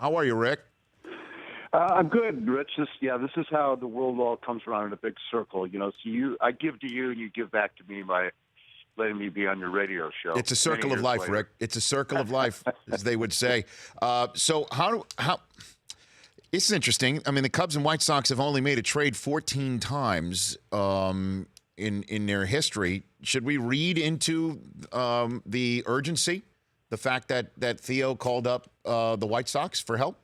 How are you, Rick? I'm good, Rich. This is how the world all comes around in a big circle. So I give to you, and you give back to me by letting me be on your radio show. It's a circle of life, Rick. It's a circle of life, as they would say. So how? This is interesting. I mean, the Cubs and White Sox have only made a trade 14 times in their history. Should we read into the urgency, the fact that Theo called up the White Sox for help?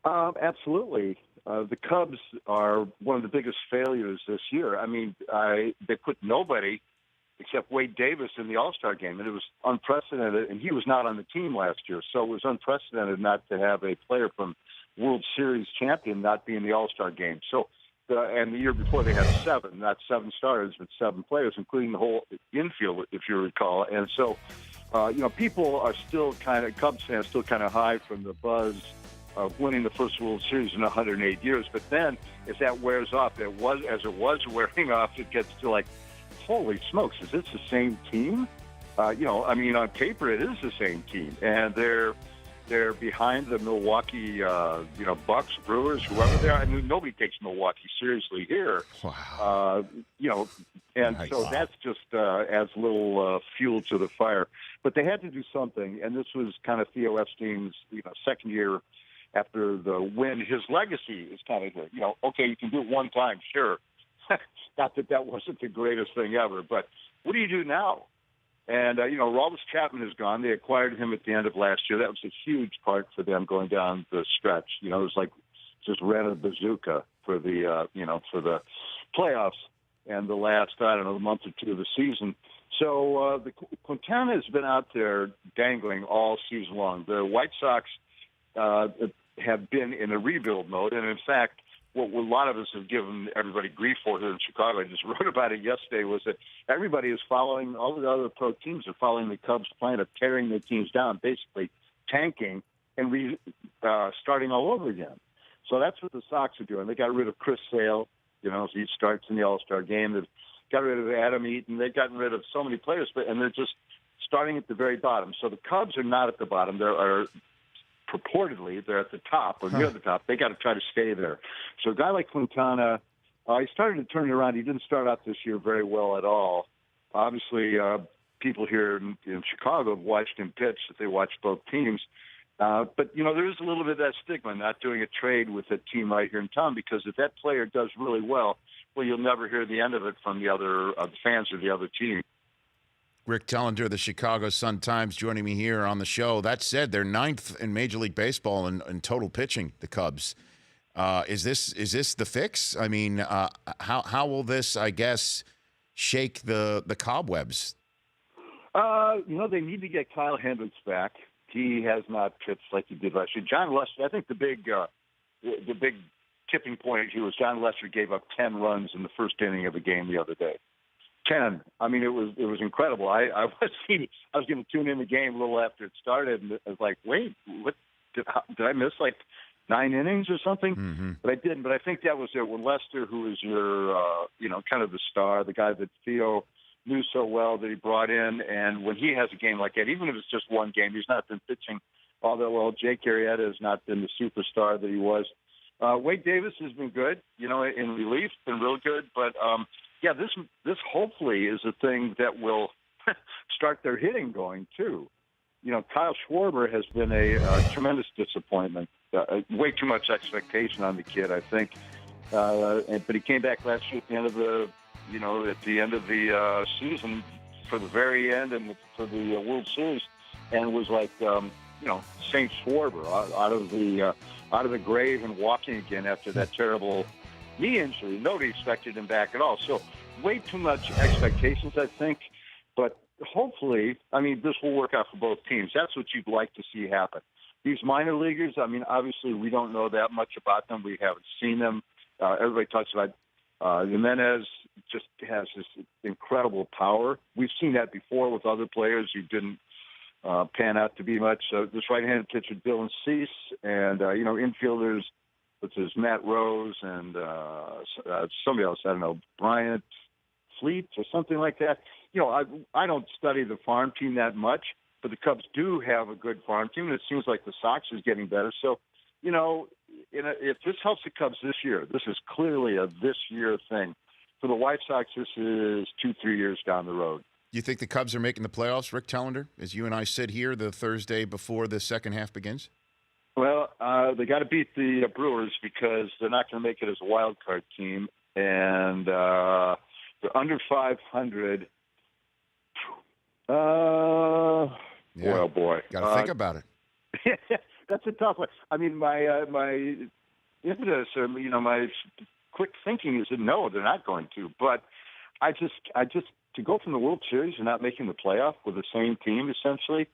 Absolutely. The Cubs are one of the biggest failures this year. I mean, they put nobody except Wade Davis in the All-Star game, and it was unprecedented, and he was not on the team last year, so it was unprecedented not to have a player from World Series champion not be in the All-Star game. So, and the year before they had seven, not seven starters, but seven players, including the whole infield, if you recall. And so, people are still Cubs fans still kind of high from the buzz of winning the first World Series in 108 years. But then, as that wears off, as it was wearing off, it gets to like, holy smokes, is this the same team? On paper, it is the same team, and they're behind the Milwaukee, Bucks, Brewers, whoever they are. I mean, nobody takes Milwaukee seriously here. Wow. Nice. So that's just adds a little fuel to the fire. But they had to do something, and this was kind of Theo Epstein's, second year after the win. His legacy is kind of good. Okay, you can do it one time, sure. Not that wasn't the greatest thing ever, but what do you do now? And, Roldis Chapman is gone. They acquired him at the end of last year. That was a huge part for them going down the stretch. It was like just ran a bazooka for the, for the playoffs and the last, the month or two of the season. So the Quintana has been out there dangling all season long. The White Sox have been in a rebuild mode. And, in fact, what a lot of us have given everybody grief for here in Chicago, I just wrote about it yesterday, was that everybody is following, all the other pro teams are following the Cubs' plan of tearing their teams down, basically tanking and starting all over again. So that's what the Sox are doing. They got rid of Chris Sale, he starts in the All-Star game. They've got rid of Adam Eaton. They've gotten rid of so many players, and they're just starting at the very bottom. So the Cubs are not at the bottom. Purportedly, they're at the top or near the top. They got to try to stay there. So a guy like Quintana, he started to turn it around. He didn't start out this year very well at all. Obviously, people here in Chicago have watched him pitch, that they watch both teams. But, there is a little bit of that stigma, not doing a trade with a team right here in town, because if that player does really well, you'll never hear the end of it from the other fans of the other team. Rick Telander, the Chicago Sun-Times, joining me here on the show. That said, they're ninth in Major League Baseball in total pitching, the Cubs. Is this the fix? I mean, how will this, I guess, shake the cobwebs? They need to get Kyle Hendricks back. He has not pitched like he did last year. John Lester, I think the big tipping point here was John Lester gave up 10 runs in the first inning of the game the other day. 10. I mean, it was incredible. I was going to tune in the game a little after it started, and I was like, wait, what? Did I miss like 9 innings or something? Mm-hmm. But I didn't. But I think that was it. When Lester, who is your, kind of the star, the guy that Theo knew so well that he brought in, and when he has a game like that, even if it's just one game, he's not been pitching all that well. Jake Arrieta has not been the superstar that he was. Wade Davis has been good, in relief, been real good, but. This hopefully is a thing that will start their hitting going, too. Kyle Schwarber has been a tremendous disappointment. Way too much expectation on the kid, I think. But he came back last year at the end of the season for the very end and for the World Series, and was like, Saint Schwarber out of the grave and walking again after that terrible knee injury. Nobody expected him back at all. So way too much expectations, I think. But hopefully, this will work out for both teams. That's what you'd like to see happen. These minor leaguers, obviously we don't know that much about them. We haven't seen them. Everybody talks about Jimenez just has this incredible power. We've seen that before with other players who didn't pan out to be much. So this right-handed pitcher, Dylan Cease, and, infielders, which is Matt Rose and somebody else, I don't know, Bryant Fleet or something like that. I don't study the farm team that much, but the Cubs do have a good farm team, and it seems like the Sox is getting better. So, if this helps the Cubs this year, this is clearly a this-year thing. For the White Sox, this is 2-3 years down the road. You think the Cubs are making the playoffs, Rick Telander, as you and I sit here the Thursday before the second half begins? Well, they got to beat the Brewers because they're not going to make it as a wild card team, and they're under 500. Oh boy, got to think about it. That's a tough one. I mean, my impetus, my quick thinking is that no, they're not going to. But I just to go from the World Series and not making the playoff with the same team essentially,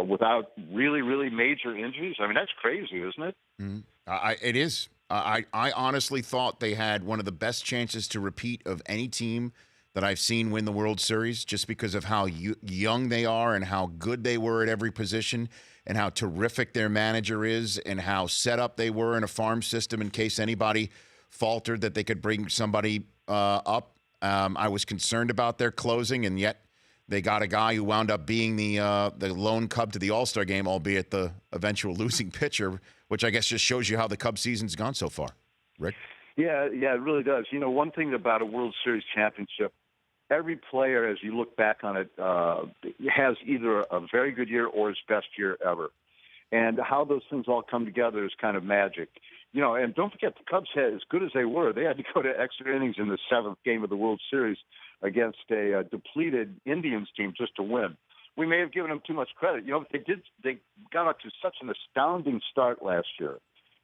without really, really major injuries. I mean, that's crazy, isn't it? Mm-hmm. It is. I honestly thought they had one of the best chances to repeat of any team that I've seen win the World Series, just because of how young they are and how good they were at every position and how terrific their manager is and how set up they were in a farm system in case anybody faltered that they could bring somebody up. I was concerned about their closing, and yet they got a guy who wound up being the lone Cub to the All-Star game, albeit the eventual losing pitcher, which I guess just shows you how the Cub season's gone so far. Rick? Yeah, it really does. One thing about a World Series championship, every player, as you look back on it, has either a very good year or his best year ever. And how those things all come together is kind of magic. And don't forget, the Cubs had, as good as they were, they had to go to extra innings in the seventh game of the World Series against a depleted Indians team just to win. We may have given them too much credit. They got out to such an astounding start last year.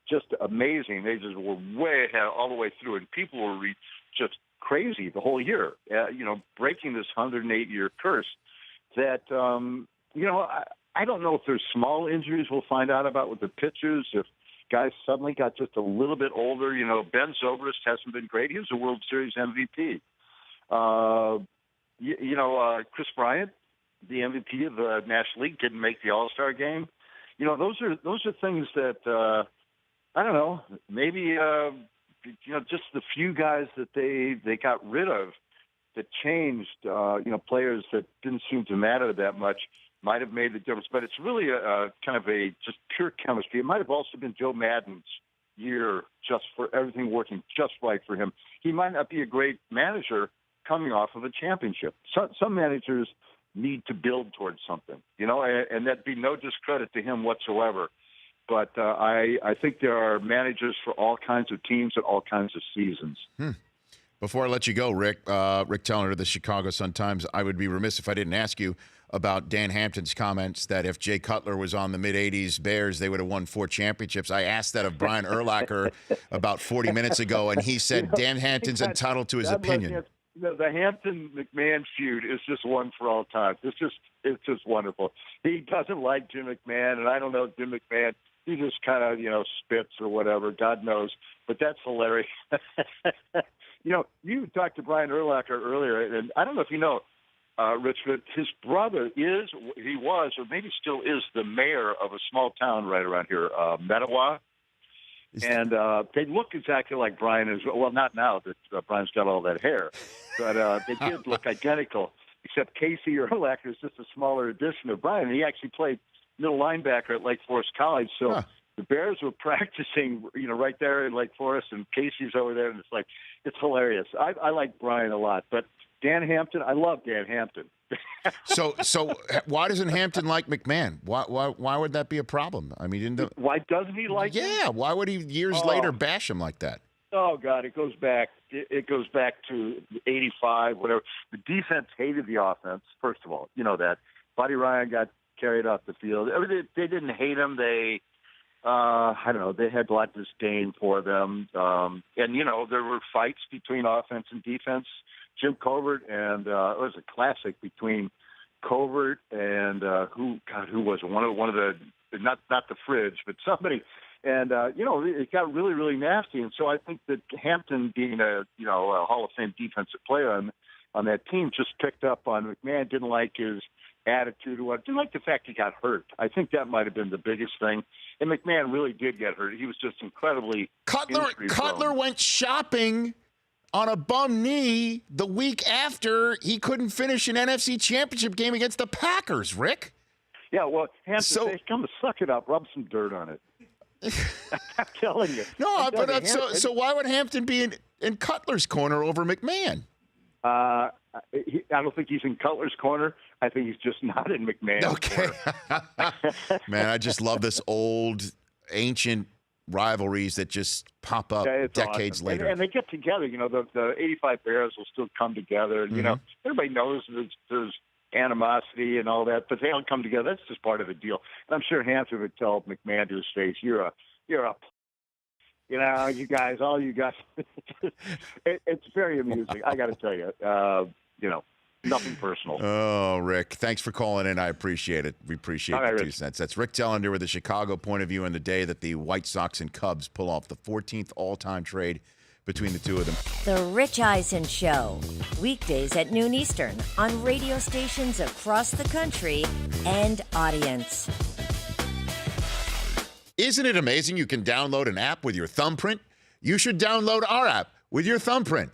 Just amazing. They just were way ahead all the way through, and people were just crazy the whole year, breaking this 108-year curse that, I don't know if there's small injuries we'll find out about with the pitchers, if guys suddenly got just a little bit older. Ben Zobrist hasn't been great. He was a World Series MVP. Chris Bryant, the MVP of the National League, didn't make the All-Star game. Those are things that, I don't know, maybe, just the few guys that they got rid of that changed, players that didn't seem to matter that much might have made the difference. But it's really a kind of a just pure chemistry. It might have also been Joe Maddon's year just for everything working just right for him. He might not be a great manager coming off of a championship. Some managers need to build towards something, and that'd be no discredit to him whatsoever. But I think there are managers for all kinds of teams at all kinds of seasons. Before I let you go, Rick Telander of the Chicago Sun-Times, I would be remiss if I didn't ask you about Dan Hampton's comments that if Jay Cutler was on the mid-'80s Bears, they would have won 4 championships. I asked that of Brian Urlacher about 40 minutes ago, and he said Dan Hampton's entitled to his opinion. The Hampton-McMahon feud is just one for all time. It's just wonderful. He doesn't like Jim McMahon, and I don't know Jim McMahon. He just kind of, spits or whatever. God knows. But that's hilarious. You talked to Brian Urlacher earlier, and I don't know if you know, Rich, but his brother was, or maybe still is, the mayor of a small town right around here, Mettawa. And they look exactly like Brian as well. Well, not now that Brian's got all that hair, but they did look identical, except Casey Urlacher is just a smaller edition of Brian. And he actually played middle linebacker at Lake Forest College. So the Bears were practicing, right there in Lake Forest, and Casey's over there, and it's hilarious. I like Brian a lot, but Dan Hampton, I love Dan Hampton. So why doesn't Hampton like McMahon? Why would that be a problem? I mean, why doesn't he like him? Yeah, why would he years later bash him like that? Oh God, it goes back to '85, whatever. The defense hated the offense. First of all, that Buddy Ryan got carried off the field. They didn't hate him. They, I don't know, they had a lot of disdain for them. And there were fights between offense and defense. Jim Covert and it was a classic between Covert and who was it? One of the not the Fridge, but somebody. And it got really, really nasty. And so I think that Hampton, being a Hall of Fame defensive player on that team, just picked up on McMahon. Didn't like his attitude or what. Didn't like the fact he got hurt. I think that might have been the biggest thing. And McMahon really did get hurt. He was just incredibly Cutler went shopping on a bum knee the week after he couldn't finish an NFC Championship game against the Packers, Rick. Yeah, well, Hampton, So- come suck it up, rub some dirt on it. I'm telling you. No, I'm telling but you, so why would Hampton be in Cutler's corner over McMahon? I don't think he's in Cutler's corner. I think he's just not in McMahon's Okay. corner. Man, I just love this old, ancient rivalries that just pop up Yeah, it's decades awesome. later. And they get together. You know, the 85 Bears will still come together. And, you know, everybody knows there's animosity and all that, but they all come together. That's just part of the deal. And I'm sure Hampton would tell McMahon to his face, you're a you know, you guys, all you guys. It's very amusing. I got to tell you, you know, nothing personal. Oh, Rick, thanks for calling in. I appreciate it. We appreciate All right, the 2 Rich. cents. That's Rick Telander with the Chicago point of view on the day that the White Sox and Cubs pull off the 14th all-time trade between the two of them. The Rich Eisen Show, weekdays at noon Eastern on radio stations across the country and audience. Isn't it amazing you can download an app with your thumbprint? You should download our app with your thumbprint.